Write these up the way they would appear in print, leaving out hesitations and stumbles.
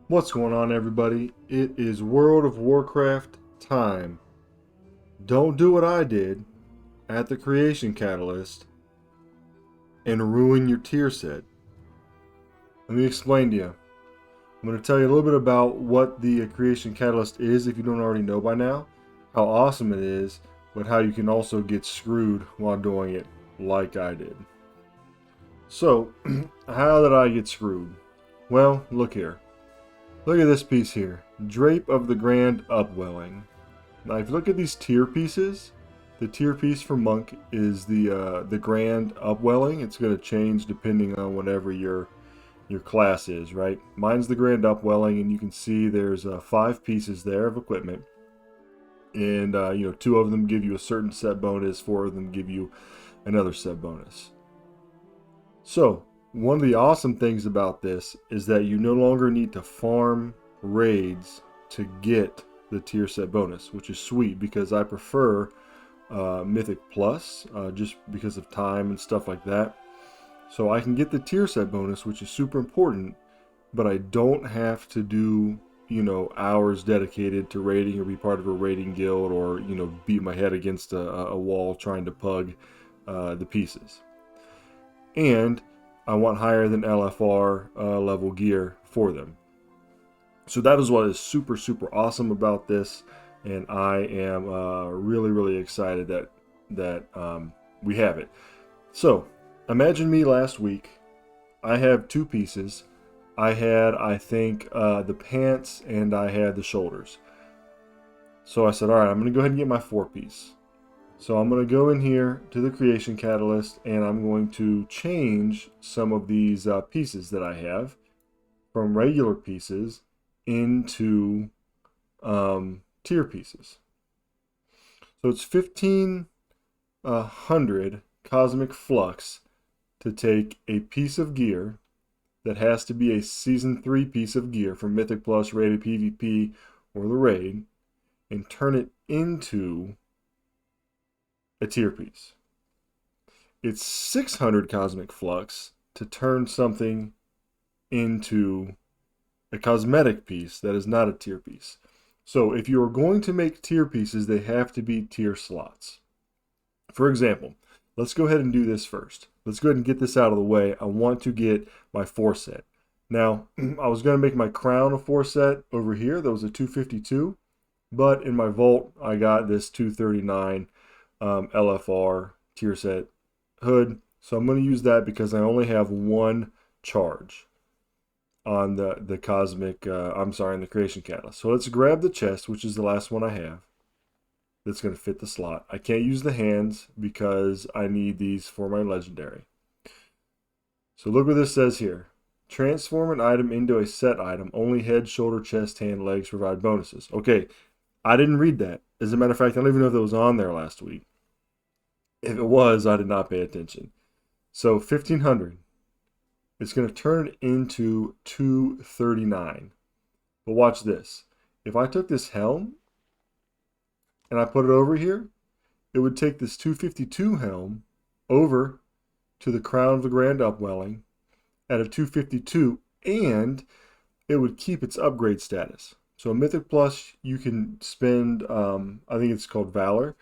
What's going on, everybody? It is World of Warcraft time. Don't do what I did at the Creation Catalyst and ruin your tier set. Let me explain to you. I'm going to tell you a little bit about what the Creation Catalyst is if you don't already know by now, how awesome it is, but how you can also get screwed while doing it like I did. So, how did I get screwed? Well, look here. Look at this piece here. Drape of the Grand Upwelling. Now, if you look at these tier pieces, the tier piece for Monk is the Grand Upwelling. It's going to change depending on whatever your class is, right? Mine's the Grand Upwelling, and you can see there's 5 pieces there of equipment, and 2 of them give you a certain set bonus, 4 of them give you another set bonus. So, one of the awesome things about this is that you no longer need to farm raids to get the tier set bonus, which is sweet because I prefer Mythic Plus just because of time and stuff like that. So I can get the tier set bonus, which is super important, but I don't have to do hours dedicated to raiding or be part of a raiding guild or beat my head against a wall trying to pug the pieces. And I want higher than LFR level gear for them. So that is what is super, super awesome about this, and I am really, really excited that we have it. So imagine me last week. I have 2 pieces. I had, I think, the pants and I had the shoulders. So I said, all right, I'm going to go ahead and get my 4-piece. So I'm going to go in here to the Creation Catalyst, and I'm going to change some of these pieces that I have from regular pieces into tier pieces. So it's 1500 Cosmic Flux to take a piece of gear that has to be a Season 3 piece of gear from Mythic Plus, Rated PvP, or the Raid, and turn it into a tier piece. It's 600 Cosmic Flux to turn something into a cosmetic piece that is not a tier piece. So if you are going to make tier pieces, they have to be tier slots. For example, let's go ahead and do this first. Let's go ahead and get this out of the way. I want to get my 4 set. Now, I was going to make my crown a 4 set over here. That was a 252. But in my vault, I got this 239 LFR tier set hood. So I'm going to use that because I only have 1 charge on the cosmic, in the Creation Catalyst. So let's grab the chest, which is the last one I have. That's going to fit the slot. I can't use the hands because I need these for my legendary. So look what this says here. Transform an item into a set item. Only head, shoulder, chest, hand, legs provide bonuses. Okay, I didn't read that. As a matter of fact, I don't even know if it was on there last week. If it was, I did not pay attention. So 1500. It's going to turn into 239. But watch this. If I took this helm and I put it over here, it would take this 252 helm over to the crown of the Grand Upwelling at a 252, and it would keep its upgrade status. So Mythic Plus, you can spend, I think it's called Valor,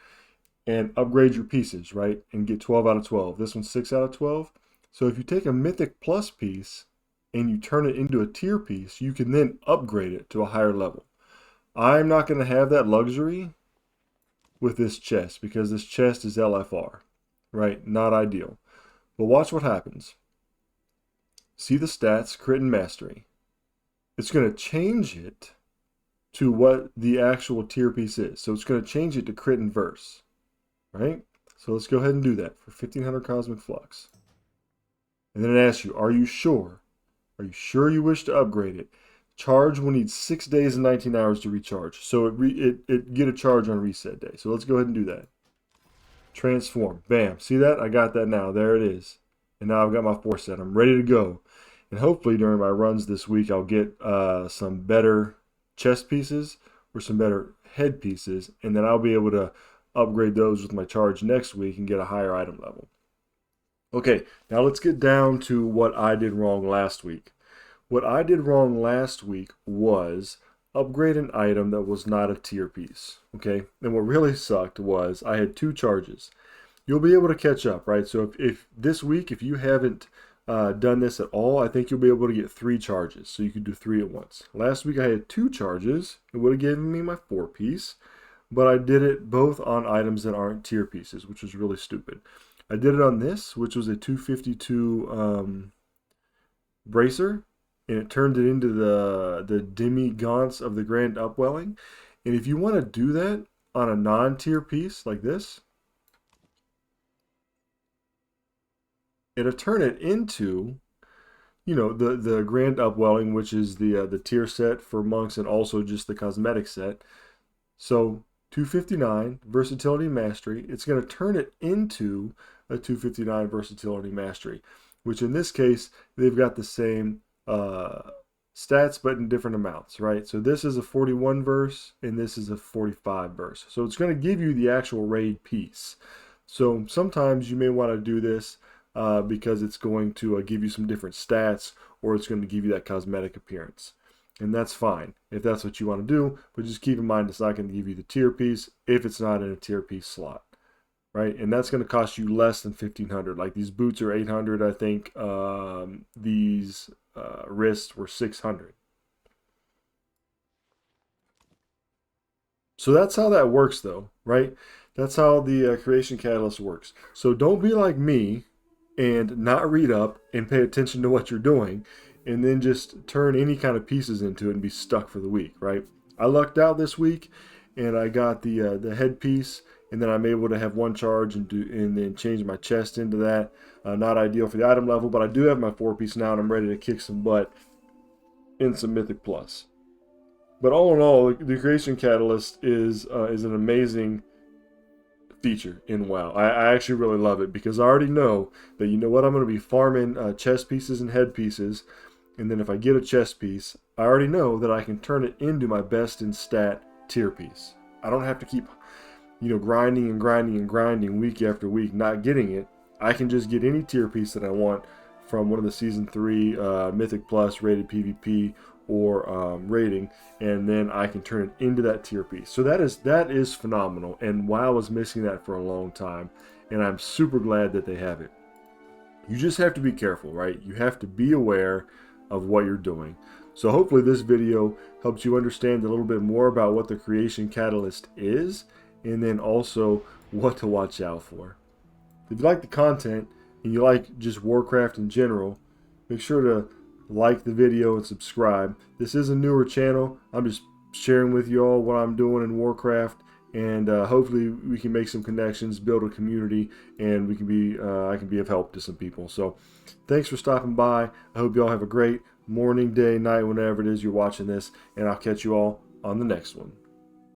and upgrade your pieces, right? And get 12 out of 12. This one's 6 out of 12. So if you take a Mythic Plus piece and you turn it into a tier piece, you can then upgrade it to a higher level. I'm not going to have that luxury with this chest because this chest is LFR, right? Not ideal. But watch what happens. See the stats, crit and mastery. It's going to change it to what the actual tier piece is. So it's going to change it to crit and verse, right? So let's go ahead and do that for 1500 Cosmic Flux. And then it asks you, are you sure? Are you sure you wish to upgrade it? Charge will need 6 days and 19 hours to recharge. So it get a charge on reset day. So let's go ahead and do that. Transform. Bam. See that? I got that now. There it is. And now I've got my 4 set. I'm ready to go. And hopefully during my runs this week, I'll get some better chest pieces or some better head pieces. And then I'll be able to upgrade those with my charge next week and get a higher item level. Okay, now let's get down to what I did wrong last week. What I did wrong last week was upgrade an item that was not a tier piece. Okay, and what really sucked was I had 2 charges. You'll be able to catch up, right? So if this week, if you haven't done this at all, I think you'll be able to get 3 charges. So you can do 3 at once. Last week I had 2 charges. It would have given me my 4 piece, but I did it both on items that aren't tier pieces, which was really stupid. I did it on this, which was a 252 bracer, and it turned it into the demi-gaunts of the Grand Upwelling. And if you want to do that on a non-tier piece like this, it'll turn it into, you know, the Grand Upwelling, which is the tier set for monks and also just the cosmetic set. So 259 versatility mastery. It's going to turn it into a 259 versatility mastery, which in this case they've got the same stats but in different amounts, right? So this is a 41 verse and this is a 45 verse. So it's going to give you the actual raid piece. So sometimes you may want to do this because it's going to give you some different stats, or it's going to give you that cosmetic appearance. And that's fine if that's what you want to do, but just keep in mind it's not going to give you the tier piece if it's not in a tier piece slot, right? And that's going to cost you less than 1,500. Like these boots are 800, I think. These wrists were 600. So that's how that works, though, right? That's how the creation catalyst works. So don't be like me and not read up and pay attention to what you're doing and then just turn any kind of pieces into it and be stuck for the week, right? I lucked out this week and I got the headpiece, and then I'm able to have 1 charge and then change my chest into that. Not ideal for the item level, but I do have my 4-piece now and I'm ready to kick some butt in some Mythic Plus. But all in all, the creation catalyst is an amazing feature in WoW. I actually really love it because I already know that, you know what, I'm going to be farming chest pieces and head pieces, and then if I get a chest piece, I already know that I can turn it into my best in stat tier piece. I don't have to keep, you know, grinding and grinding and grinding week after week not getting it. I can just get any tier piece that I want from one of the Season 3 Mythic Plus rated PvP or rating, and then I can turn it into that tier piece. So that is phenomenal, and WoW was missing that for a long time, and I'm super glad that they have it. You just have to be careful, right? You have to be aware of what you're doing. So hopefully this video helps you understand a little bit more about what the creation catalyst is, and then also what to watch out for. If you like the content and you like just Warcraft in general, make sure to like the video and subscribe. This is a newer channel. I'm just sharing with you all what I'm doing in Warcraft, and hopefully we can make some connections, build a community, and we can be I can be of help to some people. So thanks for stopping by. I hope you all have a great morning, day, night, whenever it is you're watching this, and I'll catch you all on the next one.